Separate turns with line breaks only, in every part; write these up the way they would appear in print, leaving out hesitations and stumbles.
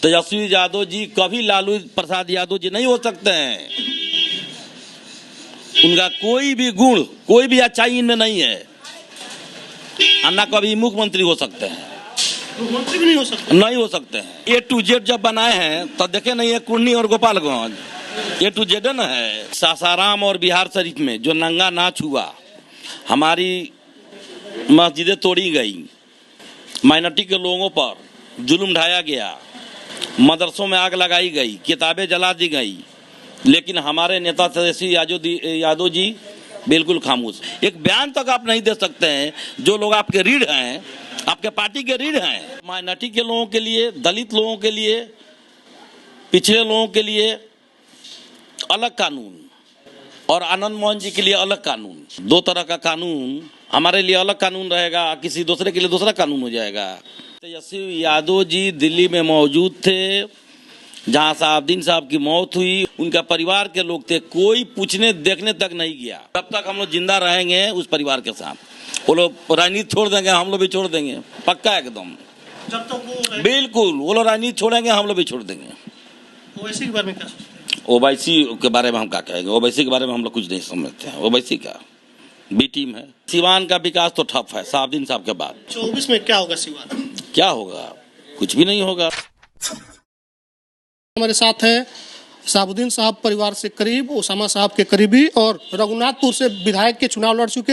तेजस्वी यादव जी कभी लालू प्रसाद यादव जी नहीं हो सकते हैं। उनका कोई भी गुण, कोई भी अच्छाई इनमें नहीं है। अन्ना कभी मुख्यमंत्री हो सकते हैं,
मुख्यमंत्री भी नहीं हो सकते,
नहीं हो सकते हैं। A to Z जब बनाए हैं तो देखे नहीं है, कुर्नी और गोपालगंज A to Z न है। सासाराम और बिहार शरीफ में जो नंगा नाच हुआ, हमारी मस्जिदें तोड़ी गई, माइनॉरिटी के लोगों पर जुल्म ढाया गया, मदरसों में आग लगाई गई, किताबें जला दी गई, लेकिन हमारे नेता तेजस्वी यादव जी बिल्कुल खामोश। एक बयान तक आप नहीं दे सकते हैं। जो लोग आपके रीढ़ हैं, आपके पार्टी के रीढ़ हैं, माइनॉरिटी के लोगों के लिए, दलित लोगों के लिए, पिछड़े लोगों के लिए अलग कानून और आनंद मोहन जी के लिए अलग कानून। दो तरह का कानून, हमारे लिए अलग कानून रहेगा, किसी दूसरे के लिए दूसरा कानून हो जाएगा। तेजस्वी यादव जी दिल्ली में मौजूद थे जहां साहबुद्दीन साहब की मौत हुई। उनका परिवार के लोग थे, कोई पूछने देखने तक नहीं गया। तब तक हम लोग जिंदा रहेंगे उस परिवार के साथ। वो लोग राजनीति छोड़ देंगे, हम लोग भी छोड़ देंगे, पक्का एकदम।
जब तक वो
बिल्कुल वो लोग राजनीति छोड़ेंगे, हम लोग भी छोड़ देंगे।
ओवैसी के बारे में क्या सोचते हैं?
ओवैसी के बारे में हम क्या कहेंगे? ओवैसी के बारे में हम लोग कुछ नहीं समझते हैं। ओवैसी का बी टीम है। सिवान का विकास तो ठप है साहबुद्दीन साहब के बाद।
24 में क्या होगा सिवान?
क्या होगा? कुछ भी नहीं होगा।
हमारे साथ है साहबुद्दीन साहब परिवार से करीब, ओसामा साहब के करीबी और रघुनाथपुर से विधायक के चुनाव लड़ चुके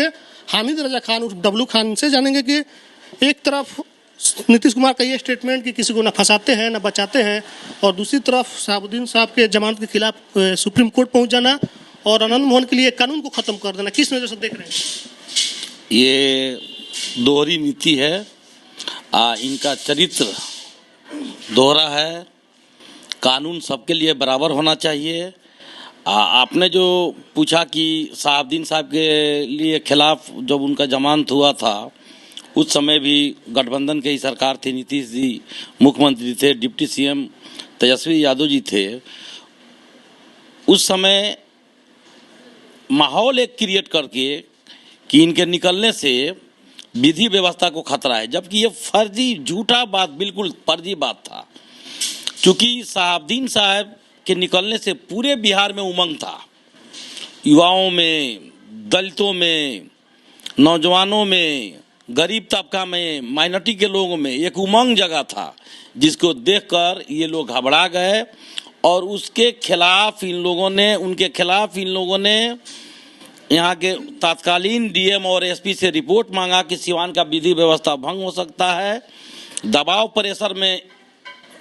हामिद रजा खान उर्फ डब्लू खान से जानेंगे कि एक तरफ नीतीश कुमार का ये स्टेटमेंट कि किसी को न फंसाते हैं न बचाते हैं, और दूसरी तरफ साहबुद्दीन साहब के जमानत के खिलाफ सुप्रीम कोर्ट पहुंच जाना और आनंद मोहन के लिए कानून को खत्म कर देना, किस नजर से देख रहे हैं?
ये दोहरी नीति है। इनका चरित्र दोहरा है। कानून सबके लिए बराबर होना चाहिए। आपने जो पूछा कि साहबुद्दीन साहब के लिए खिलाफ जब उनका जमानत हुआ था, उस समय भी गठबंधन की ही सरकार थी, नीतीश जी मुख्यमंत्री थे, डिप्टी सीएम तेजस्वी यादव जी थे। उस समय माहौल एक क्रिएट करके कि इनके निकलने से विधि व्यवस्था को खतरा है, जबकि ये फर्जी झूठा बात, बिल्कुल फर्जी बात था। क्योंकि साहबुद्दीन साहब के निकलने से पूरे बिहार में उमंग था, युवाओं में, दलितों में, नौजवानों में, गरीब तबका में, माइनॉरिटी के लोगों में एक उमंग जगह था, जिसको देखकर ये लोग घबरा गए और उसके खिलाफ इन लोगों ने यहाँ के तत्कालीन डीएम और एसपी से रिपोर्ट मांगा कि सिवान का विधि व्यवस्था भंग हो सकता है। दबाव प्रेशर में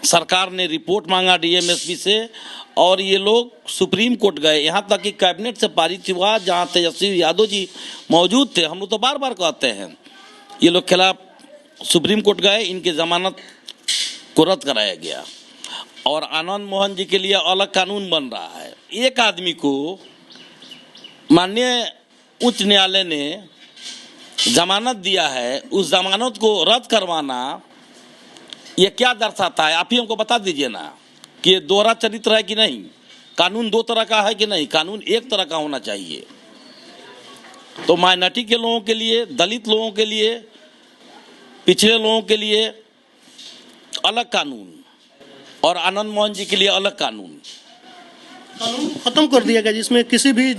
सरकार ने रिपोर्ट मांगा डीएम एसपी से और ये लोग सुप्रीम कोर्ट गए। यहाँ तक कि कैबिनेट से पारित हुआ, जहाँ तेजस्वी यादव जी मौजूद थे। हम लोग तो बार बार कहते हैं, ये लोग खिलाफ सुप्रीम कोर्ट गए, इनकी जमानत को रद्द कराया गया और आनंद मोहन जी के लिए अलग कानून बन रहा है। एक आदमी को माननीय उच्च न्यायालय ने जमानत दिया है, उस जमानत को रद्द करवाना ये क्या दर्शाता है? आप ही हमको बता दीजिए ना कि ये दोहरा चरित्र है कि नहीं, कानून दो तरह का है कि नहीं, कानून एक तरह का होना चाहिए। तो माइनॉरिटी के लोगों के लिए, दलित लोगों के लिए, पिछड़े लोगों के लिए अलग कानून और आनंद मोहन जी के लिए अलग कानून
खत्म कर दिया गया, जिसमें किसी भी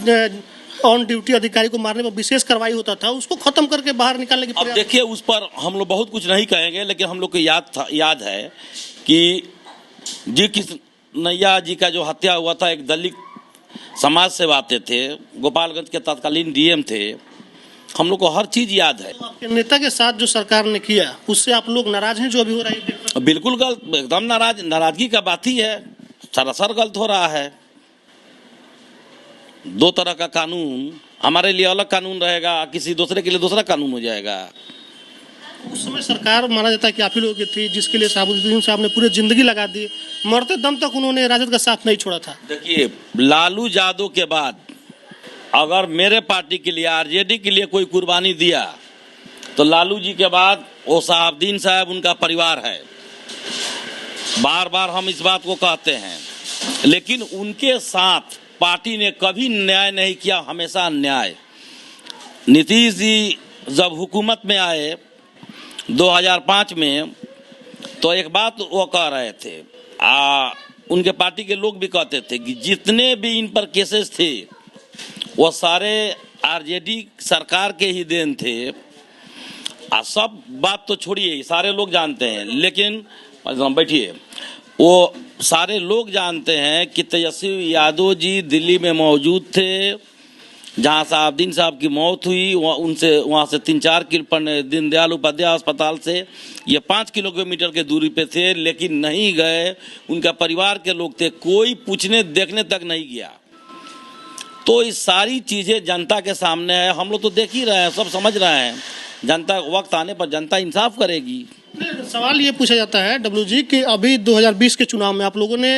ऑन ड्यूटी अधिकारी को मारने पर विशेष कार्रवाई होता था, उसको खत्म करके बाहर निकालने की। अब
देखिए, उस पर हम लोग बहुत कुछ नहीं कहेंगे, लेकिन हम लोग को याद है कि जी कृष्णैया जी का जो हत्या हुआ था, एक दलित समाज से आते थे, गोपालगंज के तत्कालीन डीएम थे। हम लोग को हर चीज याद है।
तो आपके नेता के साथ जो सरकार ने किया, उससे आप लोग नाराज हैं? जो अभी हो रहा है
बिल्कुल गलत, एकदम नाराजगी का बात ही है, सरासर गलत हो रहा है। दो तरह का कानून, हमारे लिए अलग कानून रहेगा, किसी दूसरे के लिए दूसरा कानून हो जाएगा।
उस समय सरकार माना जाता है कि आप ही लोगों की थी, जिसके लिए साहबुद्दीन साहब ने पूरी जिंदगी लगा दी, मरते दम तक उन्होंने राजद का साथ नहीं छोड़ा था।
देखिए, लालू यादव के बाद अगर मेरे पार्टी के लिए, आरजेडी के लिए कोई कुर्बानी दिया तो लालू जी के बाद वो साहबुद्दीन साहब, उनका परिवार है। बार बार हम इस बात को कहते हैं, लेकिन उनके साथ पार्टी ने कभी न्याय नहीं किया, हमेशा अन्याय। नीतीश जी जब हुकूमत में आए 2005 में, तो एक बात वो कह रहे थे उनके पार्टी के लोग भी कहते थे कि जितने भी इन पर केसेस थे वो सारे आरजेडी सरकार के ही देन थे। सब बात तो छोड़िए, सारे लोग जानते हैं, लेकिन बैठिए, वो सारे लोग जानते हैं कि तेजस्वी यादव जी दिल्ली में मौजूद थे, जहां साहबुद्दीन साहब की मौत हुई, वहाँ से 3-4 किलो दीनदयाल उपाध्याय अस्पताल से ये 5 किलोमीटर के दूरी पे थे, लेकिन नहीं गए। उनका परिवार के लोग थे, कोई पूछने देखने तक नहीं गया। तो ये सारी चीज़ें जनता के सामने है, हम लोग तो देख ही रहे हैं, सब समझ रहे हैं। जनता वक्त आने पर जनता इंसाफ करेगी।
सवाल ये पूछा जाता है डब्लू जी कि अभी 2020 के चुनाव में आप लोगों ने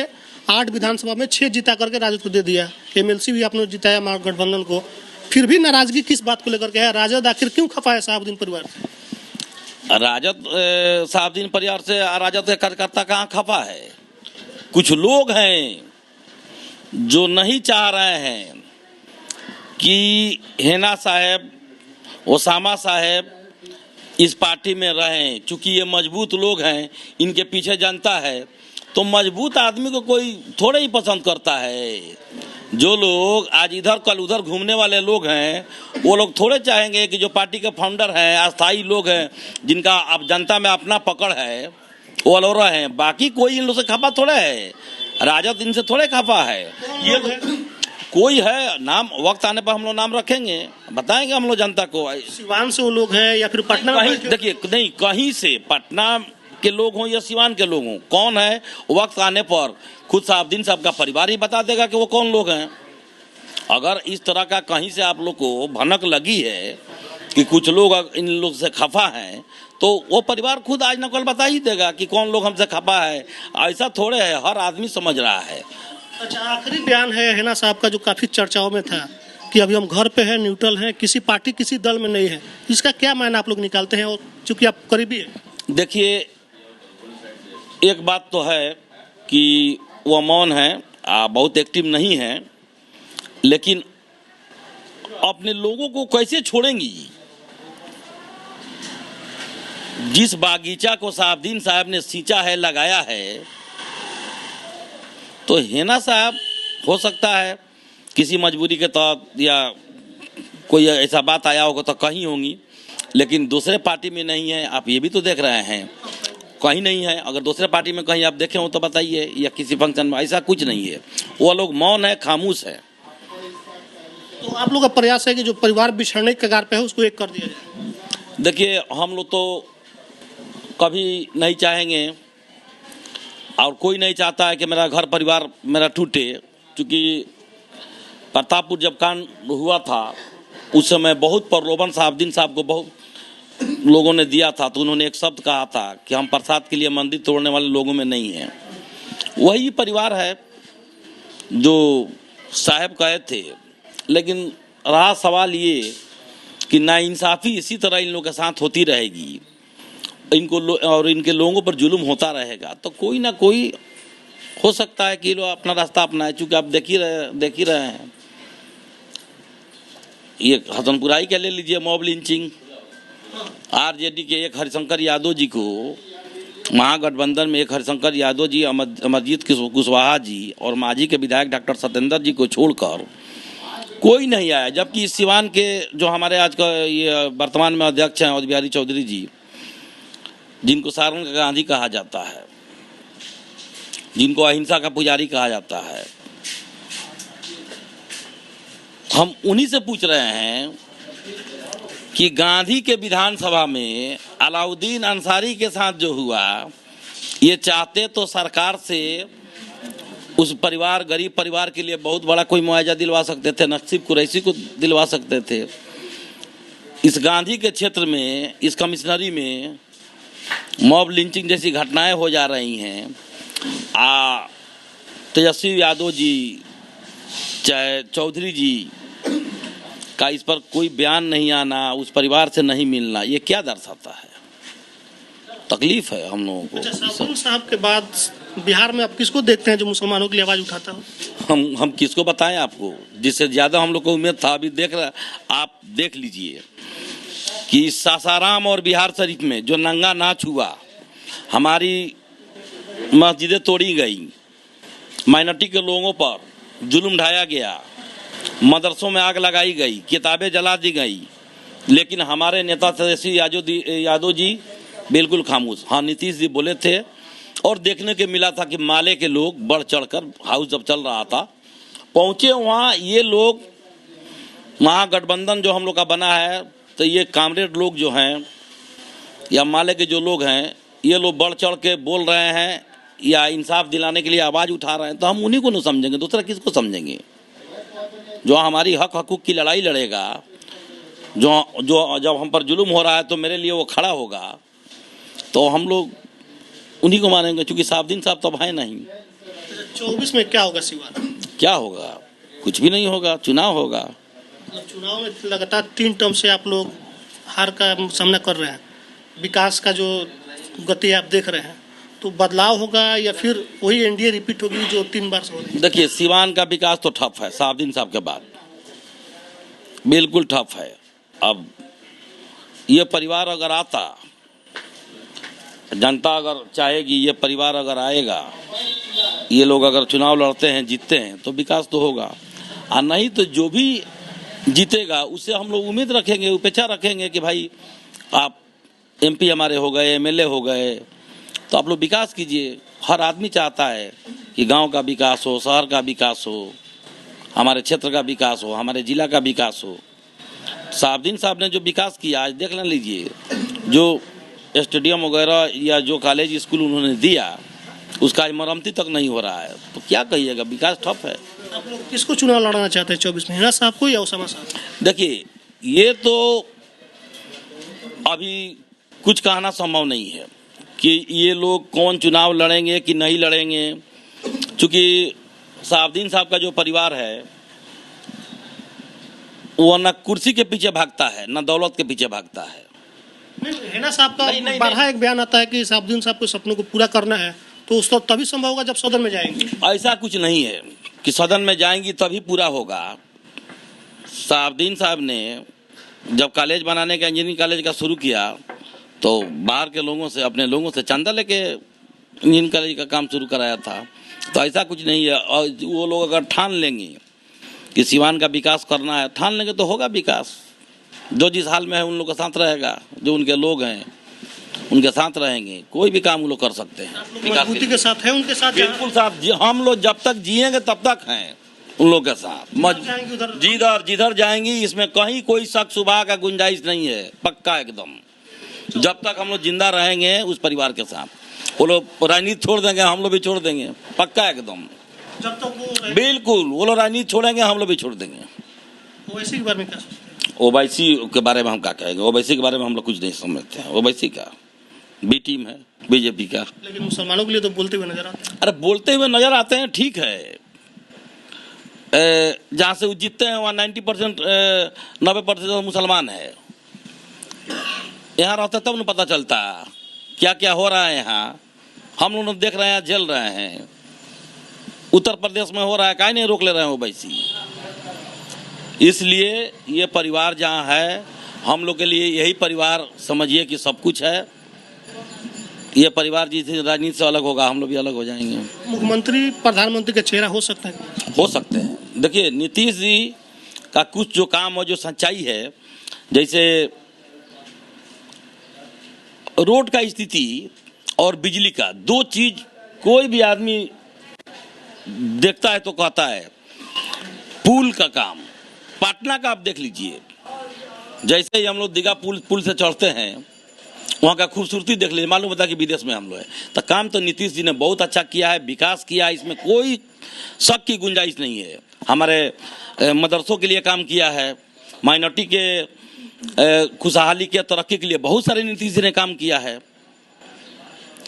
8 विधानसभा में 6 जीता करके राजद को दे दिया, एमएलसी भी आपने जिताया महागठबंधन को, फिर भी नाराजगी किस बात को लेकर के है? राजद आखिर क्यों खफा है साहबुद्दीन परिवार से?
राजद साहबुद्दीन परिवार से राजद के कार्यकर्ता कहाँ खफा है? कुछ लोग हैं जो नहीं चाह रहे हैं कि हेना साहब, ओसामा साहब इस पार्टी में रहें, चूंकि ये मजबूत लोग हैं, इनके पीछे जनता है। तो मजबूत आदमी को कोई थोड़े ही पसंद करता है। जो लोग आज इधर कल उधर घूमने वाले लोग हैं, वो लोग थोड़े चाहेंगे कि जो पार्टी के फाउंडर हैं, अस्थायी लोग हैं, जिनका अब जनता में अपना पकड़ है, वो लोग हैं। बाकी कोई इन लोग से खफा थोड़े है, राजद इनसे थोड़े खफा है। ये कोई है, नाम वक्त आने पर हम लोग नाम रखेंगे, बताएंगे हम लोग जनता को।
सिवान से वो लोग हैं या फिर पटना में?
देखिए, नहीं, कहीं से पटना के लोग हों या सिवान के लोग हों, कौन है वक्त आने पर खुद साहबुद्दीन साहब का परिवार ही बता देगा कि वो कौन लोग हैं। अगर इस तरह का कहीं से आप लोग को भनक लगी है कि कुछ लोग इन लोग से खफा हैं, तो वो परिवार खुद आज न कल बता ही देगा कि कौन लोग हमसे खफा है। ऐसा थोड़े है, हर आदमी समझ रहा है।
अच्छा, आखिरी बयान है हेना साहब का जो काफी चर्चाओं में था कि अभी हम घर पे हैं, न्यूट्रल हैं, किसी पार्टी किसी दल में नहीं है, इसका क्या मायना आप लोग निकालते हैं? और चूंकि आप करीबी है।
देखिए, एक बात तो है कि वो मौन है, बहुत एक्टिव नहीं है, लेकिन अपने लोगों को कैसे छोड़ेंगी? जिस बागीचा को साहबुद्दीन साहब ने सींचा है, लगाया है, तो हेना साहब हो सकता है किसी मजबूरी के तहत या कोई ऐसा बात आया होगा तो कहीं होंगी, लेकिन दूसरे पार्टी में नहीं है। आप ये भी तो देख रहे हैं, कहीं नहीं है। अगर दूसरे पार्टी में कहीं आप देखे हो तो बताइए, या किसी फंक्शन में, ऐसा कुछ नहीं है। वो लोग मौन है, खामोश है।
तो आप लोग का प्रयास है कि जो परिवार बिछड़ने के कगार पे है उसको एक कर दिया जाए?
देखिए, हम लोग तो कभी नहीं चाहेंगे, और कोई नहीं चाहता है कि मेरा घर परिवार मेरा टूटे। क्योंकि प्रतापपुर जब कांड हुआ था, उस समय बहुत प्रलोभन साहबुद्दीन साहब को बहुत लोगों ने दिया था, तो उन्होंने एक शब्द कहा था कि हम प्रसाद के लिए मंदिर तोड़ने वाले लोगों में नहीं हैं। वही परिवार है जो साहब कहे थे। लेकिन रहा सवाल ये कि नाइंसाफ़ी इसी तरह इन लोगों के साथ होती रहेगी, इनको और इनके लोगों पर जुल्म होता रहेगा, तो कोई ना कोई हो सकता है कि लोग अपना रास्ता अपनाए। चूँकि आप देख ही रहे हैं, ये हसनपुराई के ले लीजिए, मॉब लिंचिंग। आरजेडी के एक हरिशंकर यादव जी को, महागठबंधन में एक हरिशंकर यादव जी, अमरजीत कुशवाहा जी और मांझी के विधायक डॉक्टर सत्येंद्र जी को छोड़कर कोई नहीं आया। जबकि इस सिवान के जो हमारे आज का ये वर्तमान में अध्यक्ष हैं अवध बिहारी चौधरी जी, जिनको सारण का गांधी कहा जाता है, जिनको अहिंसा का पुजारी कहा जाता है, हम उन्हीं से पूछ रहे हैं कि गांधी के विधानसभा में अलाउद्दीन अंसारी के साथ जो हुआ, ये चाहते तो सरकार से उस परिवार, गरीब परिवार के लिए बहुत बड़ा कोई मुआवजा दिलवा सकते थे, नसीब कुरैशी को दिलवा सकते थे। इस गांधी के क्षेत्र में, इस कमिश्नरी में मॉब लिंचिंग जैसी घटनाएं हो जा रही हैं। तेजस्वी यादव जी, चाहे चौधरी जी का इस पर कोई बयान नहीं आना, उस परिवार से नहीं मिलना, ये क्या दर्शाता है? तकलीफ है हम लोगों को।
साहबुद्दीन साहब के बाद बिहार में आप किसको देखते हैं जो मुसलमानों की आवाज़ उठाता हो?
हम किसको बताएं आपको? जिससे ज़्यादा हम लोग को उम्मीद था, अभी आप देख लीजिए कि सासाराम और बिहार शरीफ में जो नंगा नाच हुआ, हमारी मस्जिदें तोड़ी गई, माइनॉरिटी के लोगों पर जुल्म ढाया गया, मदरसों में आग लगाई गई, किताबें जला दी गई, लेकिन हमारे नेता तेजस्वी यादव जी बिल्कुल खामोश। हाँ, नीतीश जी बोले थे और देखने के मिला था कि माले के लोग बढ़ चढ़कर हाउस जब चल रहा था पहुंचे वहाँ, ये लोग महागठबंधन जो हम लोग का बना है, तो ये कामरेड लोग जो हैं या माले के जो लोग हैं, ये लोग बढ़ चढ़ के बोल रहे हैं या इंसाफ दिलाने के लिए आवाज़ उठा रहे हैं, तो हम उन्हीं को नहीं समझेंगे, दूसरा किसको समझेंगे? जो हमारी हक हकूक़ की लड़ाई लड़ेगा, जो जब हम पर जुल्म हो रहा है तो मेरे लिए वो खड़ा होगा, तो हम लोग उन्हीं को मानेंगे, क्योंकि साहबुद्दीन साहब तो है नहीं।
24 में क्या होगा सिवान?
क्या होगा? कुछ भी नहीं होगा, चुनाव होगा।
चुनाव में लगातार 3 टर्म से आप लोग हार का सामना कर रहे हैं, विकास का जो गति आप देख रहे हैं, तो बदलाव होगा या फिर वही एनडीए रिपीट होगी जो 3 बार से हो रही है?
देखिए, सिवान का विकास तो ठप है साहबुद्दीन साहब के बाद, बिल्कुल ठप है। अब ये परिवार अगर आता, जनता अगर चाहेगी, ये परिवार अगर आएगा, ये लोग अगर चुनाव लड़ते हैं, जीतते हैं, तो विकास तो होगा, और नहीं तो जो भी जीतेगा उससे हम लोग उम्मीद रखेंगे, उपेक्षा रखेंगे कि भाई आप एमपी हमारे हो गए, एमएलए हो गए, तो आप लोग विकास कीजिए। हर आदमी चाहता है कि गांव का विकास हो, शहर का विकास हो, हमारे क्षेत्र का विकास हो, हमारे जिला का विकास हो। साहबुद्दीन साहब ने जो विकास किया, आज देख लीजिए, जो स्टेडियम वगैरह या जो कॉलेज स्कूल उन्होंने दिया, उसका मरम्मती तक नहीं हो रहा है, तो क्या कहिएगा, विकास ठप है।
आप लोग किसको चुनाव लड़ना चाहते हैं 24 में, हिना साहब को या उसामा साहब?
देखिए, ये तो अभी कुछ कहना संभव नहीं है कि ये लोग कौन चुनाव लड़ेंगे कि नहीं लड़ेंगे, क्योंकि साहबुद्दीन साहब का जो परिवार है वो न कुर्सी के पीछे भागता है, न दौलत के पीछे भागता है।
हिना साहब का बारहा एक बयान आता है कि साहबुद्दीन साहब को सपनों को पूरा करना है, तो उसको तभी संभव होगा जब सदन में जाएंगे।
ऐसा कुछ नहीं है कि सदन में जाएंगी तभी पूरा होगा। साहबुद्दीन साहब ने जब कॉलेज बनाने का, इंजीनियरिंग कॉलेज का शुरू किया, तो बाहर के लोगों से, अपने लोगों से चंदा लेके इंजीनियरिंग कॉलेज का काम शुरू कराया था। तो ऐसा कुछ नहीं है। और वो लोग अगर ठान लेंगे कि सिवान का विकास करना है, ठान लेंगे तो होगा विकास। जो जिस हाल में है उन लोग के साथ रहेगा, जो उनके लोग हैं उनके साथ रहेंगे, कोई भी काम वो लोग कर सकते हैं।
मजबूती के साथ है उनके साथ,
बिल्कुल साथ। हम लोग जब तक जिएंगे तब तक हैं उन लोग के साथ। जिधर जाएंगी, इसमें कहीं कोई शक शुबा का गुंजाइश नहीं है, पक्का एकदम। जब तक हम लोग जिंदा रहेंगे उस परिवार के साथ। वो लोग राजनीति छोड़ देंगे, हम लोग भी छोड़ देंगे, पक्का एकदम।
जब तक वो
बिल्कुल, वो लोग राजनीति छोड़ेंगे, हम लोग भी छोड़ देंगे।
ओवैसी के बारे में क्या?
ओवैसी के बारे में हम क्या कहेंगे? ओवैसी के बारे में हम लोग कुछ नहीं समझते हैं। ओवैसी का बी टीम है बीजेपी का।
लेकिन मुसलमानों के लिए तो बोलते हुए नजर आते हैं।
अरे बोलते हुए नजर आते हैं, ठीक है। जहाँ से वो जीतते हैं वहाँ 90% 90% मुसलमान है। यहाँ रहते तब न पता चलता क्या क्या हो रहा है। यहाँ हम लोग देख रहे हैं, जल रहे हैं। उत्तर प्रदेश में हो रहा है, काहे नहीं रोक ले रहे हैं ओवैसी। इसलिए ये परिवार जहाँ है, हम लोग के लिए यही परिवार समझिए कि सब कुछ है। ये परिवार जिस राजनीति से अलग होगा, हम लोग भी अलग हो जाएंगे।
मुख्यमंत्री प्रधानमंत्री का चेहरा हो सकता है?
हो सकते हैं। देखिए, नीतीश जी का कुछ जो काम और जो सच्चाई है, जैसे रोड का स्थिति और बिजली का, दो चीज कोई भी आदमी देखता है तो कहता है। पुल का काम, पटना का आप देख लीजिए, जैसे ही हम लोग दीघा पुल से चढ़ते हैं, वहाँ का खूबसूरती देख लीजिए, मालूम होता है कि विदेश में हम लोग हैं। तो काम तो नीतीश जी ने बहुत अच्छा किया है, विकास किया है, इसमें कोई शक की गुंजाइश नहीं है। हमारे मदरसों के लिए काम किया है, माइनॉरिटी के खुशहाली के तरक्की के लिए बहुत सारे नीतीश जी ने काम किया है।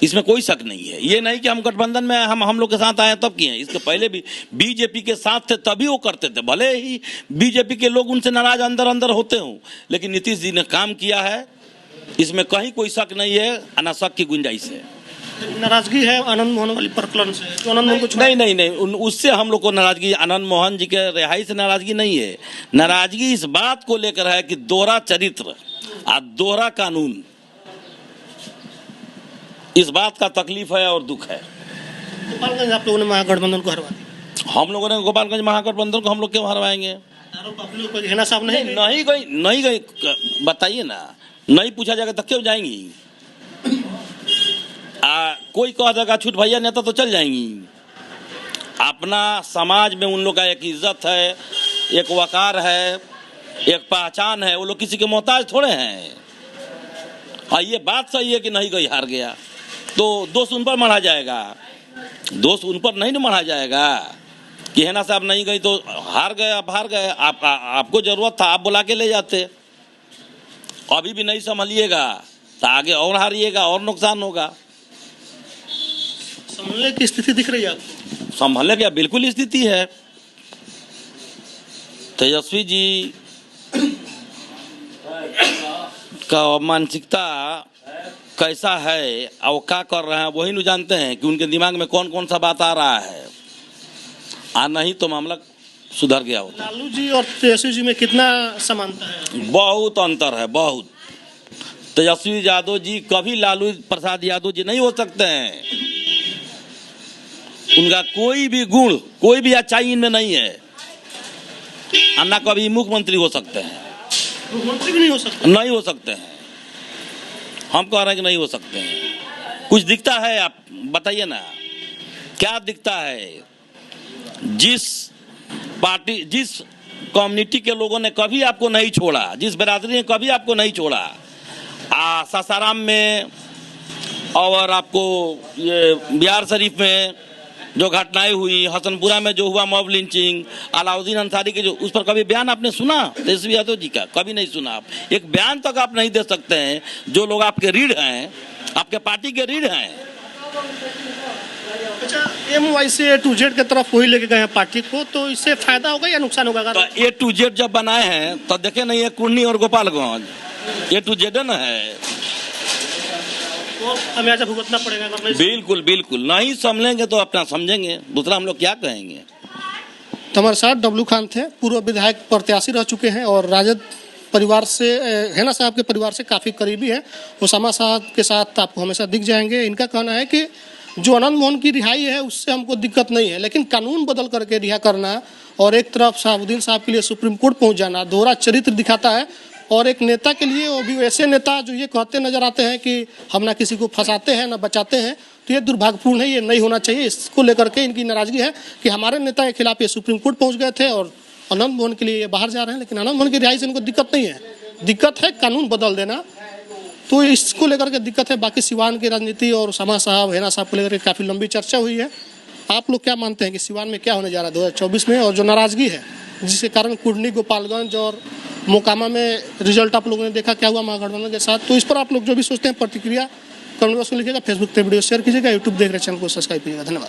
इसमें कोई शक नहीं है। ये नहीं कि हम गठबंधन में हम लोग के साथ आए तब किए हैं, इसके पहले भी बीजेपी के साथ थे तभी वो करते थे। भले ही बीजेपी के लोग उनसे नाराज अंदर अंदर होते हों, लेकिन नीतीश जी ने काम किया है, इसमें कहीं कोई शक नहीं है, ना शक की गुंजाइश है।
नाराजगी है आनंद मोहन वाली प्रकरण से, तो आनंद मोहन को
नहीं, उससे हम लोग को नाराजगी, आनंद मोहन जी के रिहाई से नाराजगी नहीं है। नाराजगी इस बात को लेकर है कि दोहरा चरित्र और दोहरा कानून, इस बात का तकलीफ है और दुख है।
गोपालगंज आप लोगों ने महागठबंधन को हरवा दिया।
हम लोगों ने गोपालगंज महागठबंधन को हम लोग क्यों हरवाएंगे?
आरोप अपने ऊपर हेना साहब नहीं गए।
नहीं गई बताइए ना, नहीं पूछा जाएगा तो क्यों जाएंगी? कोई कह देगा छूट भैया नेता तो चल जाएंगी। अपना समाज में उन लोग का एक इज्जत है, एक वकार है, एक पहचान है। वो लोग किसी के मोहताज थोड़े हैं। ये बात सही है कि नहीं गई हार गया तो दोष उन पर मढ़ा जाएगा। दोष उन पर नहीं मढ़ा जाएगा कि हेना साहब नहीं गई तो हार गए। आप हार गए, आपको जरूरत था, आप बुला के ले जाते। अभी भी नहीं संभलिएगा तो आगे और हारिएगा और नुकसान होगा।
संभलने की स्थिति दिख रही है आपको?
संभलने की बिल्कुल स्थिति है। तेजस्वी जी का मानसिकता कैसा है और क्या कर रहे हैं वही नहीं जानते हैं कि उनके दिमाग में कौन कौन सा बात आ रहा है। नहीं तो मामला सुधर गया होता।
लालू जी और तेजस्वी जी में कितना समानता है?
बहुत अंतर है, बहुत। तेजस्वी यादव जी कभी लालू प्रसाद यादव जी नहीं हो सकते हैं। उनका कोई भी गुण, कोई भी अच्छाई इनमें नहीं है। अन्ना कभी मुख्यमंत्री हो सकते हैं,
मुख्यमंत्री भी नहीं हो सकते।
नहीं हो सकते हैं। हम कह रहे हैं कि नहीं हो सकते हैं। कुछ दिखता है? आप बताइए ना, क्या दिखता है? जिस पार्टी, जिस कम्युनिटी के लोगों ने कभी आपको नहीं छोड़ा, जिस बिरादरी ने कभी आपको नहीं छोड़ा, सासाराम में और आपको ये बिहार शरीफ में जो घटनाएं हुई, हसनपुरा में जो हुआ मॉब लिंचिंग, अलाउद्दीन अंसारी के जो, उस पर कभी बयान आपने सुना? तेजस्वी यादव जी का कभी नहीं सुना। आप एक बयान तक आप नहीं दे सकते हैं। जो लोग आपके रीढ़ हैं, आपके पार्टी के रीढ़ हैं।
अच्छा, MY से A to Z के तरफ वही लेके गए हैं पार्टी को, तो इससे फायदा होगा या नुकसान होगा?
तो A to Z जब बनाए हैं तो देखे नहीं है कुर्नी और गोपालगंज A to Z न है।
तो हमें आज भुगतना पड़ेगा अगर नहीं।
बिल्कुल बिल्कुल, नहीं समझेंगे तो अपना समझेंगे, दूसरा हम लोग क्या कहेंगे।
तो हमारे साथ डब्लू खान थे, पूर्व विधायक प्रत्याशी रह चुके हैं और राजद परिवार से, हेना साहब के परिवार से काफ़ी करीबी है। ओसामा साहब के साथ आपको हमेशा दिख जाएंगे। इनका कहना है कि जो आनंद मोहन की रिहाई है उससे हमको दिक्कत नहीं है, लेकिन कानून बदल करके रिहा करना और एक तरफ शहाबुद्दीन साहब के लिए सुप्रीम कोर्ट पहुंच जाना दोहरा चरित्र दिखाता है। और एक नेता के लिए, वो भी वैसे नेता जो ये कहते नजर आते हैं कि हम ना किसी को फंसाते हैं ना बचाते हैं, तो ये दुर्भाग्यपूर्ण है, ये नहीं होना चाहिए। इसको लेकर के इनकी नाराजगी है कि हमारे नेता के खिलाफ ये सुप्रीम कोर्ट पहुंच गए थे और आनंद मोहन के लिए ये बाहर जा रहे हैं। लेकिन आनंद मोहन की रिहाई से इनको दिक्कत नहीं है, दिक्कत है कानून बदल देना, तो इसको लेकर के दिक्कत है। बाकी सिवान की राजनीति और ओसामा साहब, हेना साहब को लेकर के काफ़ी लंबी चर्चा हुई है। आप लोग क्या मानते हैं कि सिवान में क्या होने जा रहा है 2024 में, और जो नाराजगी है जिसके कारण कुर्नी, गोपालगंज और मोकामा में रिजल्ट आप लोगों ने देखा क्या हुआ महागठबंधन के साथ, तो इस पर आप लोग जो भी सोचते हैं प्रतिक्रिया कमेंट बॉक्स में लिखिएगा। फेसबुक पे वीडियो शेयर कीजिएगा, यूट्यूब देख रहे चैनल को सब्सक्राइब कीजिएगा। धन्यवाद।